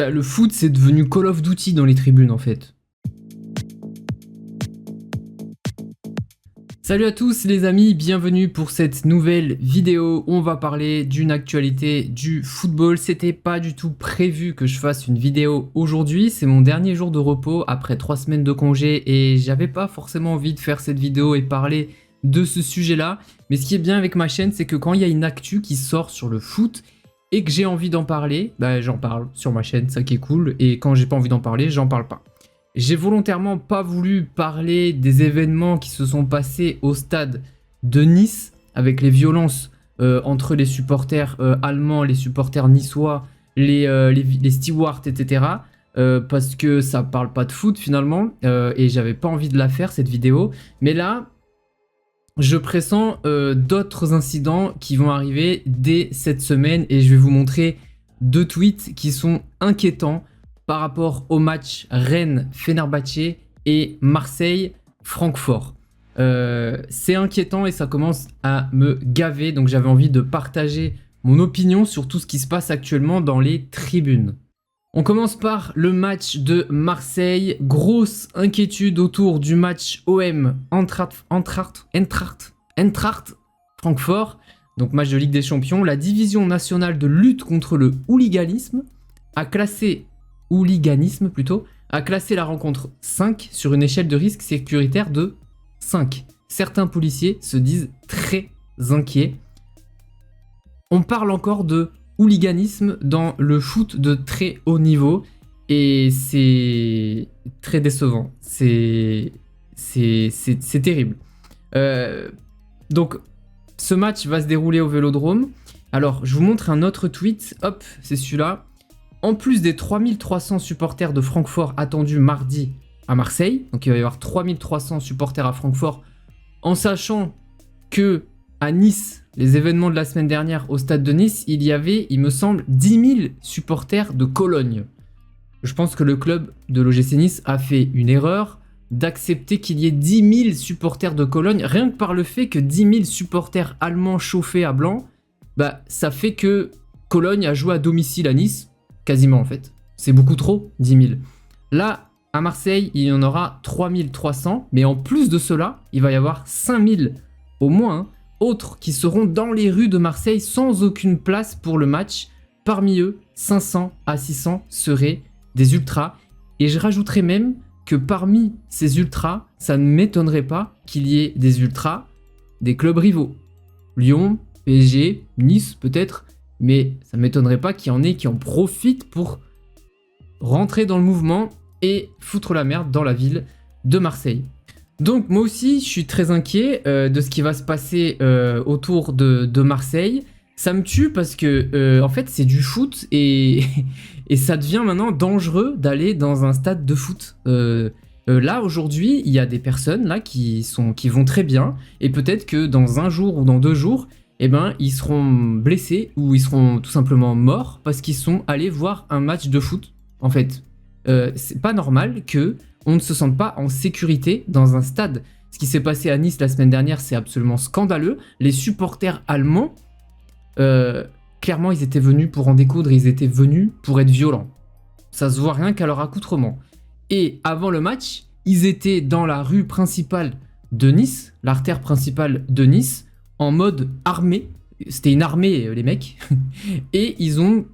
Le foot, c'est devenu Call of Duty dans les tribunes, en fait. Salut à tous les amis, bienvenue pour cette nouvelle vidéo. On va parler d'une actualité du football. C'était pas du tout prévu que je fasse une vidéo aujourd'hui. C'est mon dernier jour de repos après 3 semaines de congé et j'avais pas forcément envie de faire cette vidéo et parler de ce sujet-là. Mais ce qui est bien avec ma chaîne, c'est que quand il y a une actu qui sort sur le foot et que j'ai envie d'en parler, bah j'en parle sur ma chaîne, ça qui est cool. Et quand j'ai pas envie d'en parler, j'en parle pas. J'ai volontairement pas voulu parler des événements qui se sont passés au stade de Nice avec les violences entre les supporters allemands, les supporters niçois, les stewards, etc. Parce que ça parle pas de foot finalement et j'avais pas envie de la faire cette vidéo. Mais là, je pressens d'autres incidents qui vont arriver dès cette semaine et je vais vous montrer 2 tweets qui sont inquiétants par rapport au match Rennes-Fenerbahçe et Marseille-Francfort. C'est inquiétant et ça commence à me gaver, donc j'avais envie de partager mon opinion sur tout ce qui se passe actuellement dans les tribunes. On commence par le match de Marseille. Grosse inquiétude autour du match OM Eintracht Francfort, donc match de Ligue des Champions. La division nationale de lutte contre le hooliganisme a classé la rencontre 5 sur une échelle de risque sécuritaire de 5. Certains policiers se disent très inquiets. On parle encore de hooliganisme dans le foot de très haut niveau et c'est très décevant. C'est terrible. Donc, ce match va se dérouler au Vélodrome. Alors, je vous montre un autre tweet. Hop, c'est celui-là. En plus des 3300 supporters de Francfort attendus mardi à Marseille, donc il va y avoir 3300 supporters à Francfort, en sachant que à Nice, les événements de la semaine dernière au stade de Nice, il y avait, il me semble, 10 000 supporters de Cologne. Je pense que le club de l'OGC Nice a fait une erreur d'accepter qu'il y ait 10 000 supporters de Cologne, rien que par le fait que 10 000 supporters allemands chauffés à blanc, bah ça fait que Cologne a joué à domicile à Nice, quasiment en fait. C'est beaucoup trop, 10 000. Là, à Marseille, il y en aura 3300, mais en plus de cela, il va y avoir 5000 au moins autres qui seront dans les rues de Marseille sans aucune place pour le match. Parmi eux, 500 à 600 seraient des ultras. Et je rajouterais même que parmi ces ultras, ça ne m'étonnerait pas qu'il y ait des ultras des clubs rivaux. Lyon, PSG, Nice peut-être, mais ça ne m'étonnerait pas qu'il y en ait qui en profitent pour rentrer dans le mouvement et foutre la merde dans la ville de Marseille. Donc moi aussi, je suis très inquiet de ce qui va se passer autour de Marseille. Ça me tue parce que en fait, c'est du foot et ça devient maintenant dangereux d'aller dans un stade de foot. Là, aujourd'hui, il y a des personnes là qui vont très bien et peut-être que dans un jour ou dans 2 jours, eh ben, ils seront blessés ou ils seront tout simplement morts parce qu'ils sont allés voir un match de foot. En fait, c'est pas normal que on ne se sente pas en sécurité dans un stade. Ce qui s'est passé à Nice la semaine dernière, c'est absolument scandaleux. Les supporters allemands, clairement, ils étaient venus pour en découdre, ils étaient venus pour être violents. Ça se voit rien qu'à leur accoutrement. Et avant le match, ils étaient dans la rue principale de Nice, l'artère principale de Nice, en mode armé. C'était une armée, les mecs. Et ils ont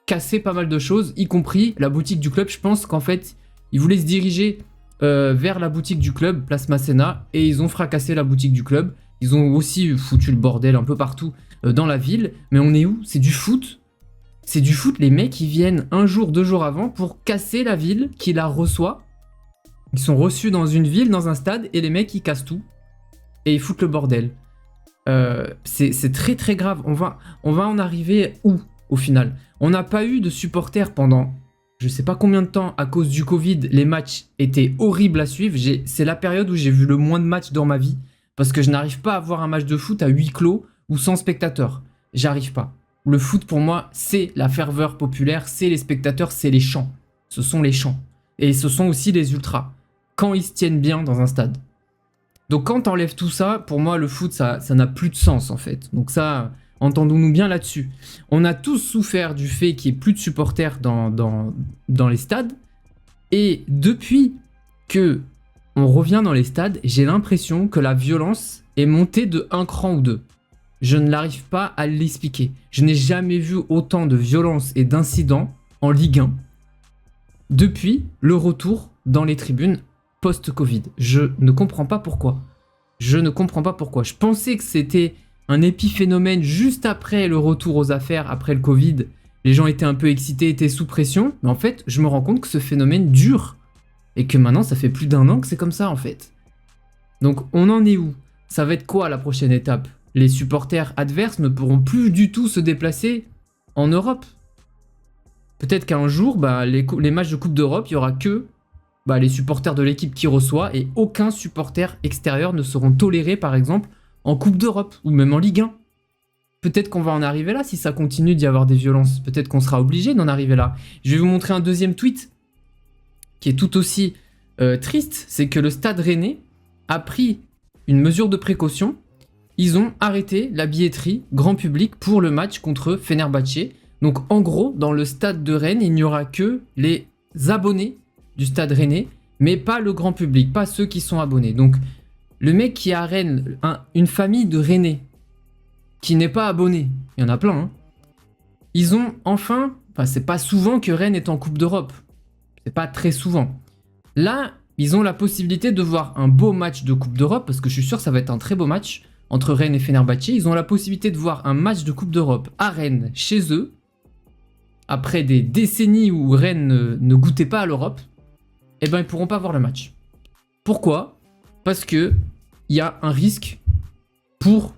cassé pas mal de choses, y compris la boutique du club. Je pense qu'en fait, ils voulaient se diriger vers la boutique du club, Place Masséna, et ils ont fracassé la boutique du club. Ils ont aussi foutu le bordel un peu partout dans la ville. Mais on est où? C'est du foot. C'est du foot, les mecs, ils viennent 1 jour, 2 jours avant pour casser la ville qui la reçoit. Ils sont reçus dans une ville, dans un stade, et les mecs, ils cassent tout. Et ils foutent le bordel. C'est très très grave. On va en arriver où, au final? On n'a pas eu de supporters pendant je sais pas combien de temps à cause du Covid. Les matchs étaient horribles à suivre. C'est la période où j'ai vu le moins de matchs dans ma vie parce que je n'arrive pas à voir un match de foot à huis clos ou sans spectateurs. J'arrive pas. Le foot pour moi, c'est la ferveur populaire, c'est les spectateurs, c'est les chants. Ce sont les chants. Et ce sont aussi les ultras. Quand ils se tiennent bien dans un stade. Donc quand t'enlèves tout ça, pour moi le foot ça n'a plus de sens en fait. Donc ça, Entendons-nous bien là-dessus. On a tous souffert du fait qu'il n'y ait plus de supporters dans les stades. Et depuis que on revient dans les stades, j'ai l'impression que la violence est montée de un cran ou deux. Je ne l'arrive pas à l'expliquer. Je n'ai jamais vu autant de violence et d'incidents en Ligue 1 depuis le retour dans les tribunes post-Covid. Je ne comprends pas pourquoi. Je ne comprends pas pourquoi. Je pensais que c'était un épiphénomène juste après le retour aux affaires, après le Covid. Les gens étaient un peu excités, étaient sous pression. Mais en fait, je me rends compte que ce phénomène dure. Et que maintenant, ça fait plus d'1 an que c'est comme ça, en fait. Donc, on en est où? Ça va être quoi la prochaine étape? Les supporters adverses ne pourront plus du tout se déplacer en Europe. Peut-être qu'un jour, les matchs de Coupe d'Europe, il n'y aura que les supporters de l'équipe qui reçoit et aucun supporter extérieur ne seront tolérés, par exemple, en Coupe d'Europe ou même en Ligue 1. Peut-être qu'on va en arriver là si ça continue d'y avoir des violences. Peut-être qu'on sera obligé d'en arriver là. Je vais vous montrer un deuxième tweet qui est tout aussi triste. C'est que le Stade Rennais a pris une mesure de précaution. Ils ont arrêté la billetterie grand public pour le match contre Fenerbahçe. Donc en gros, dans le stade de Rennes, il n'y aura que les abonnés du Stade Rennais, mais pas le grand public, pas ceux qui sont abonnés. Donc le mec qui est à Rennes, une famille de Rennais, qui n'est pas abonné, il y en a plein, hein. Ils ont enfin, c'est pas souvent que Rennes est en Coupe d'Europe, c'est pas très souvent. Là, ils ont la possibilité de voir un beau match de Coupe d'Europe, parce que je suis sûr que ça va être un très beau match entre Rennes et Fenerbahçe. Ils ont la possibilité de voir un match de Coupe d'Europe à Rennes, chez eux, après des décennies où Rennes ne goûtait pas à l'Europe. Eh ben, ils pourront pas voir le match. Pourquoi? Parce que il y a un risque pour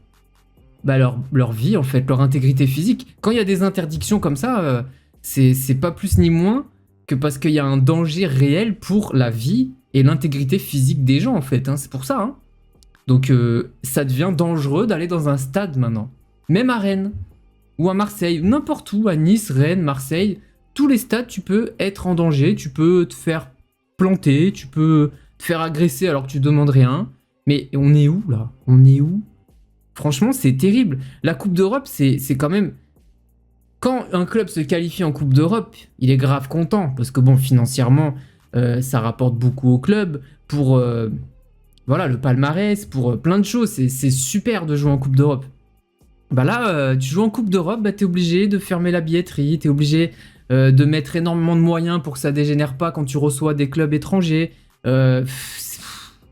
leur vie, en fait, leur intégrité physique. Quand il y a des interdictions comme ça, c'est pas plus ni moins que parce qu'il y a un danger réel pour la vie et l'intégrité physique des gens, en fait. Hein. C'est pour ça. Hein. Donc, ça devient dangereux d'aller dans un stade maintenant. Même à Rennes, ou à Marseille, n'importe où, à Nice, Rennes, Marseille, tous les stades, tu peux être en danger, tu peux te faire planter, tu peux te faire agresser alors que tu demandes rien. Mais on est où, là? On est où? Franchement, c'est terrible. La Coupe d'Europe, c'est quand même... Quand un club se qualifie en Coupe d'Europe, il est grave content. Parce que bon, financièrement, ça rapporte beaucoup au club. Pour le palmarès, pour plein de choses. C'est super de jouer en Coupe d'Europe. Là, tu joues en Coupe d'Europe, t'es obligé de fermer la billetterie. T'es obligé de mettre énormément de moyens pour que ça dégénère pas quand tu reçois des clubs étrangers.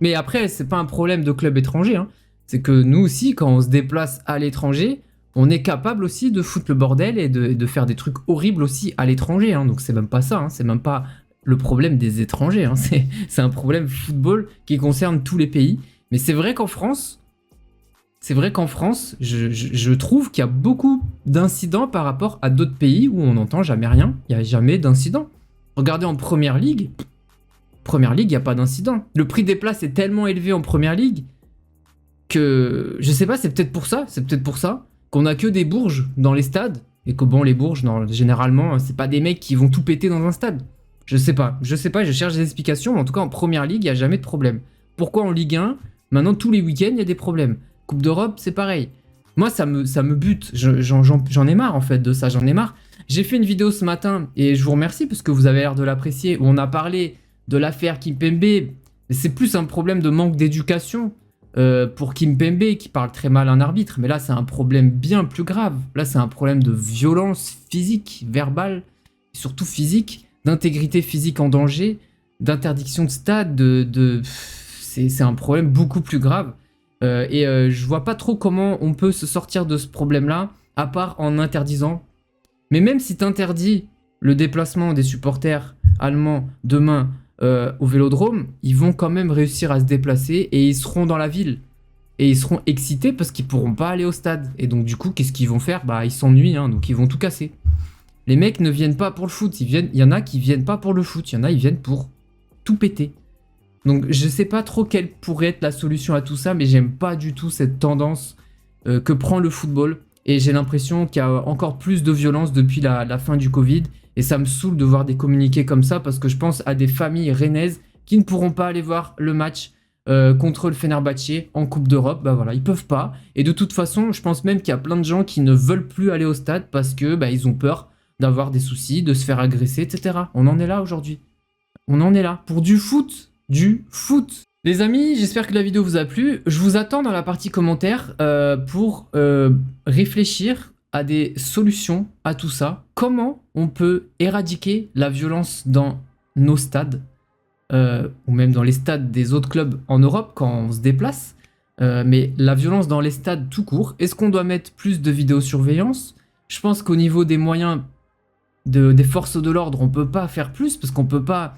Mais après, c'est pas un problème de club étranger. Hein. C'est que nous aussi, quand on se déplace à l'étranger, on est capable aussi de foutre le bordel et de faire des trucs horribles aussi à l'étranger. Hein. Donc c'est même pas ça, hein. C'est même pas le problème des étrangers. Hein. C'est un problème football qui concerne tous les pays. Mais c'est vrai qu'en France, je trouve qu'il y a beaucoup d'incidents par rapport à d'autres pays où on n'entend jamais rien. Il n'y a jamais d'incidents. Regardez en Première Ligue. Première Ligue, il n'y a pas d'incident. Le prix des places est tellement élevé en Première Ligue que, je sais pas, c'est peut-être pour ça qu'on a que des bourges dans les stades et que bon, les bourges, généralement, c'est pas des mecs qui vont tout péter dans un stade. Je sais pas, je cherche des explications, mais en tout cas, en Première Ligue, il n'y a jamais de problème. Pourquoi en Ligue 1, maintenant, tous les week-ends, il y a des problèmes? Coupe d'Europe, c'est pareil. Moi, ça me bute. J'en ai marre, en fait, de ça. J'en ai marre. J'ai fait une vidéo ce matin, et je vous remercie, parce que vous avez l'air de l'apprécier, où on a parlé de l'affaire Kimpembe. C'est plus un problème de manque d'éducation pour Kimpembe, qui parle très mal un arbitre. Mais là, c'est un problème bien plus grave. Là, c'est un problème de violence physique, verbale, et surtout physique, d'intégrité physique en danger, d'interdiction de stade, c'est un problème beaucoup plus grave. Je vois pas trop comment on peut se sortir de ce problème-là, à part en interdisant. Mais même si t'interdis le déplacement des supporters allemands demain au Vélodrome, ils vont quand même réussir à se déplacer et ils seront dans la ville. Et ils seront excités parce qu'ils pourront pas aller au stade. Et donc du coup, qu'est-ce qu'ils vont faire? Ils s'ennuient, hein, donc ils vont tout casser. Les mecs ne viennent pas pour le foot, il y en a qui viennent pas pour le foot, il y en a ils viennent pour tout péter. Donc je sais pas trop quelle pourrait être la solution à tout ça, mais j'aime pas du tout cette tendance que prend le football. Et j'ai l'impression qu'il y a encore plus de violence depuis la fin du Covid. Et ça me saoule de voir des communiqués comme ça, parce que je pense à des familles rennaises qui ne pourront pas aller voir le match contre le Fenerbahçe en Coupe d'Europe. Bah voilà, ils peuvent pas. Et de toute façon, je pense même qu'il y a plein de gens qui ne veulent plus aller au stade parce que bah, ils ont peur d'avoir des soucis, de se faire agresser, etc. On en est là aujourd'hui. On en est là. Pour du foot. Du foot. Les amis, j'espère que la vidéo vous a plu. Je vous attends dans la partie commentaires pour réfléchir à des solutions à tout ça. Comment on peut éradiquer la violence dans nos stades ou même dans les stades des autres clubs en Europe quand on se déplace. Mais la violence dans les stades tout court. Est-ce qu'on doit mettre plus de vidéosurveillance? Je pense qu'au niveau des moyens des forces de l'ordre, on peut pas faire plus parce qu'on peut pas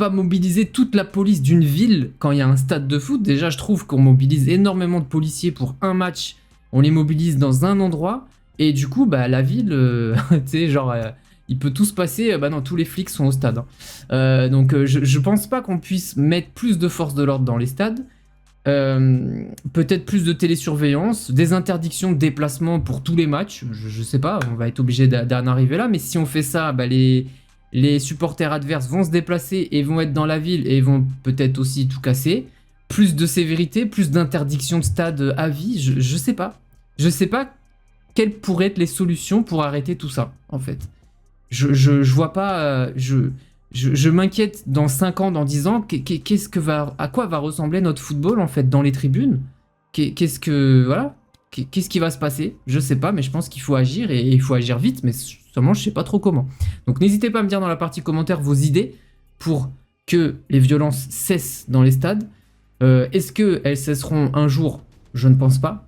mobiliser toute la police d'une ville quand il y a un stade de foot. Déjà, je trouve qu'on mobilise énormément de policiers pour un match. On les mobilise dans un endroit. Et du coup, bah, la ville, tu sais, genre, il peut tout se passer. Bah non, tous les flics sont au stade. Hein. Donc, je pense pas qu'on puisse mettre plus de forces de l'ordre dans les stades. Peut-être plus de télésurveillance, des interdictions de déplacement pour tous les matchs. Je sais pas, on va être obligé d'en arriver là. Mais si on fait ça, bah, les supporters adverses vont se déplacer et vont être dans la ville et vont peut-être aussi tout casser. Plus de sévérité, plus d'interdiction de stade à vie, je sais pas. Je sais pas quelles pourraient être les solutions pour arrêter tout ça, en fait. Je vois pas... je m'inquiète dans 5 ans, dans 10 ans, à quoi va ressembler notre football, en fait, dans les tribunes. Voilà. Qu'est-ce qui va se passer? Je sais pas, mais je pense qu'il faut agir et il faut agir vite, mais seulement je sais pas trop comment. Donc n'hésitez pas à me dire dans la partie commentaire vos idées pour que les violences cessent dans les stades. Est-ce qu'elles cesseront un jour? Je ne pense pas.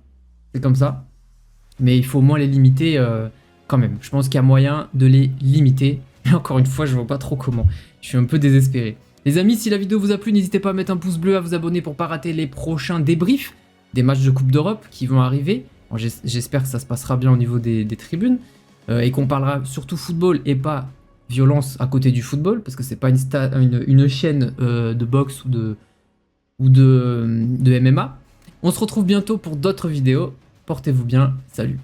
C'est comme ça. Mais il faut au moins les limiter quand même. Je pense qu'il y a moyen de les limiter. Mais encore une fois, je vois pas trop comment. Je suis un peu désespéré. Les amis, si la vidéo vous a plu, n'hésitez pas à mettre un pouce bleu, à vous abonner pour pas rater les prochains débriefs des matchs de Coupe d'Europe qui vont arriver. Bon, j'espère que ça se passera bien au niveau des tribunes et qu'on parlera surtout football et pas violence à côté du football parce que c'est pas une chaîne de boxe ou de MMA. On se retrouve bientôt pour d'autres vidéos. Portez-vous bien. Salut.